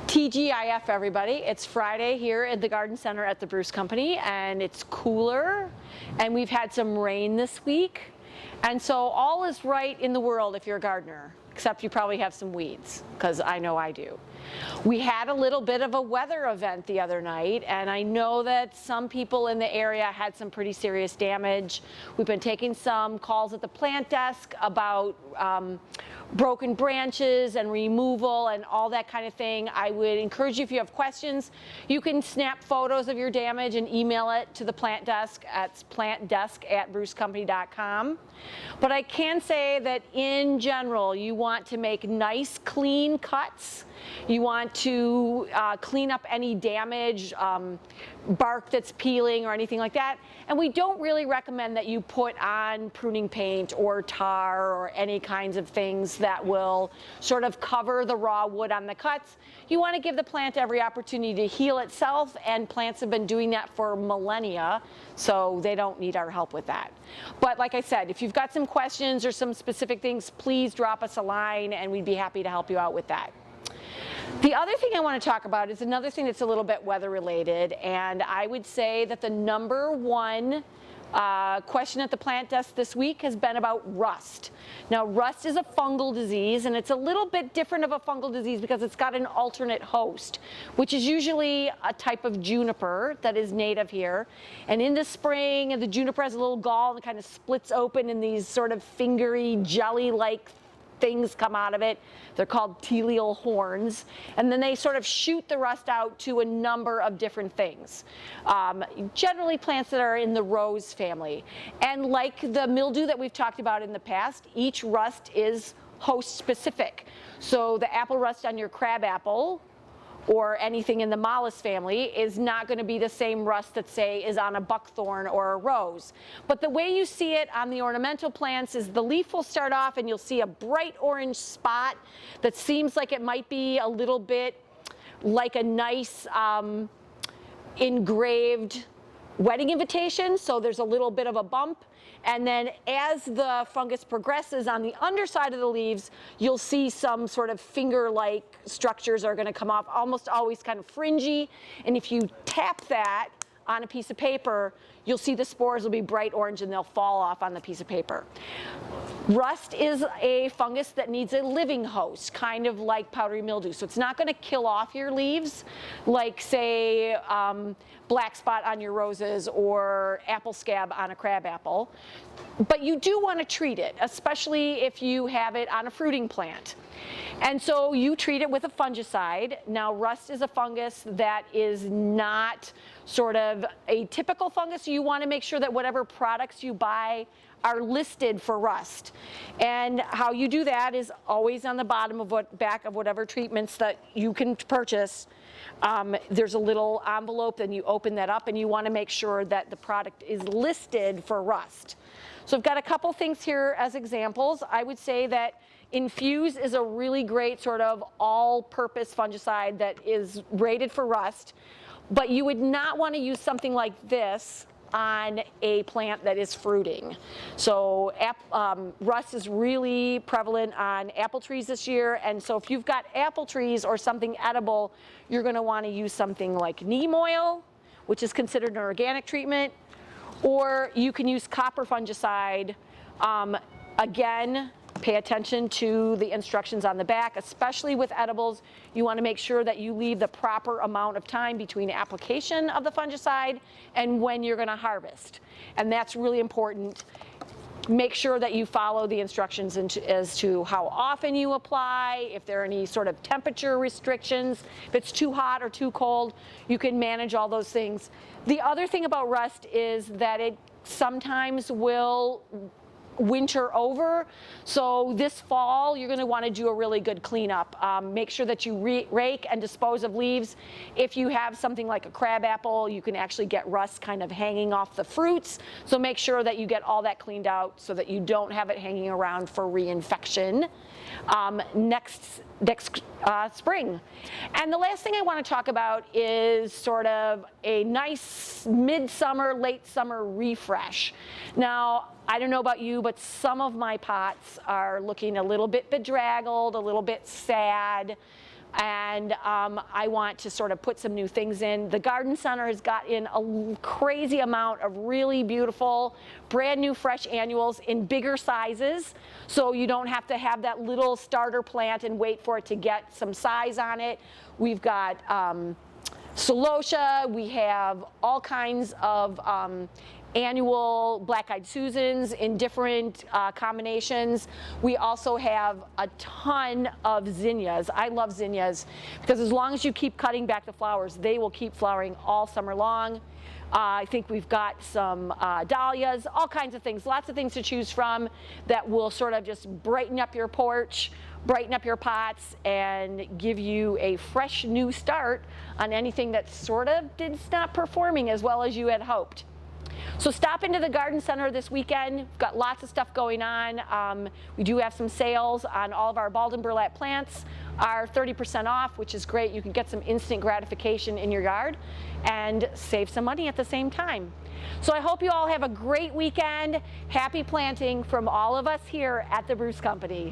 TGIF, everybody. It's Friday here at the Garden Center at the Bruce Company, and it's cooler, and we've had some rain this week. And so all is right in the world if you're a gardener, except you probably have some weeds, because I know I do. We had a little bit of a weather event the other night, and I know that some people in the area had some pretty serious damage. We've been taking some calls at the plant desk about broken branches and removal and all that kind of thing. I would encourage you, if you have questions, you can snap photos of your damage and email it to the plant desk at plantdesk@brucecompany.com. But I can say that in general, you want to make nice, clean cuts. You want to clean up any damage, bark that's peeling or anything like that. And we don't really recommend that you put on pruning paint or tar or any kinds of things that will sort of cover the raw wood on the cuts. You want to give the plant every opportunity to heal itself, and plants have been doing that for millennia, so they don't need our help with that. But like I said, if you've got some questions or some specific things, please drop us a line and we'd be happy to help you out with that. The other thing I want to talk about is another thing that's a little bit weather related, and I would say that the number one question at the plant desk this week has been about rust. Now, rust is a fungal disease, and it's a little bit different of a fungal disease because it's got an alternate host, which is usually a type of juniper that is native here. And in the spring, the juniper has a little gall and kind of splits open, and these sort of fingery, jelly-like things come out of it. They're called teleal horns, and then they sort of shoot the rust out to a number of different things. Generally plants that are in the rose family. And like the mildew that we've talked about in the past, each rust is host specific. So the apple rust on your crabapple or anything in the mollis family is not going to be the same rust that, say, is on a buckthorn or a rose. But the way you see it on the ornamental plants is the leaf will start off and you'll see a bright orange spot that seems like it might be a little bit like a nice engraved wedding invitation, so there's a little bit of a bump. And then as the fungus progresses on the underside of the leaves, you'll see some sort of finger-like structures are going to come off, almost always kind of fringy. And if you tap that on a piece of paper, you'll see the spores will be bright orange and they'll fall off on the piece of paper. Rust is a fungus that needs a living host, kind of like powdery mildew. So it's not going to kill off your leaves like, say, black spot on your roses or apple scab on a crabapple. But you do want to treat it, especially if you have it on a fruiting plant. And so you treat it with a fungicide. Now, rust is a fungus that is not sort of a typical fungus. You want to make sure that whatever products you buy are listed for rust. And how you do that is always on the bottom of back of whatever treatments that you can purchase. There's a little envelope, and you open that up, and you want to make sure that the product is listed for rust. So I've got a couple things here as examples. I would say that Infuse is a really great sort of all-purpose fungicide that is rated for rust, but you would not want to use something like this on a plant that is fruiting. So rust is really prevalent on apple trees this year, and so if you've got apple trees or something edible, you're going to want to use something like neem oil, which is considered an organic treatment, or you can use copper fungicide. Again, pay attention to the instructions on the back, especially with edibles. You want to make sure that you leave the proper amount of time between application of the fungicide and when you're going to harvest. And that's really important. Make sure that you follow the instructions as to how often you apply, if there are any sort of temperature restrictions, if it's too hot or too cold, you can manage all those things. The other thing about rust is that it sometimes will winter over. So this fall, you're going to want to do a really good cleanup. Make sure that you rake and dispose of leaves. If you have something like a crabapple, you can actually get rust kind of hanging off the fruits. So make sure that you get all that cleaned out so that you don't have it hanging around for reinfection next spring. And the last thing I want to talk about is sort of a nice midsummer, late summer refresh. Now, I don't know about you, but some of my pots are looking a little bit bedraggled, a little bit sad. and I want to sort of put some new things in. The garden center has got in a crazy amount of really beautiful, brand new fresh annuals in bigger sizes, so you don't have to have that little starter plant and wait for it to get some size on it. We've got celosia, we have all kinds of annual black-eyed Susans in different combinations. We also have a ton of zinnias. I love zinnias because as long as you keep cutting back the flowers, they will keep flowering all summer long. I think we've got some dahlias, all kinds of things, lots of things to choose from that will sort of just brighten up your porch, brighten up your pots, and give you a fresh new start on anything that sort of is not performing as well as you had hoped. So stop into the garden center this weekend. We've got lots of stuff going on. We do have some sales on all of our Baldwin burlap plants are 30% off, which is great. You can get some instant gratification in your yard and save some money at the same time. So I hope you all have a great weekend. Happy planting from all of us here at the Bruce Company.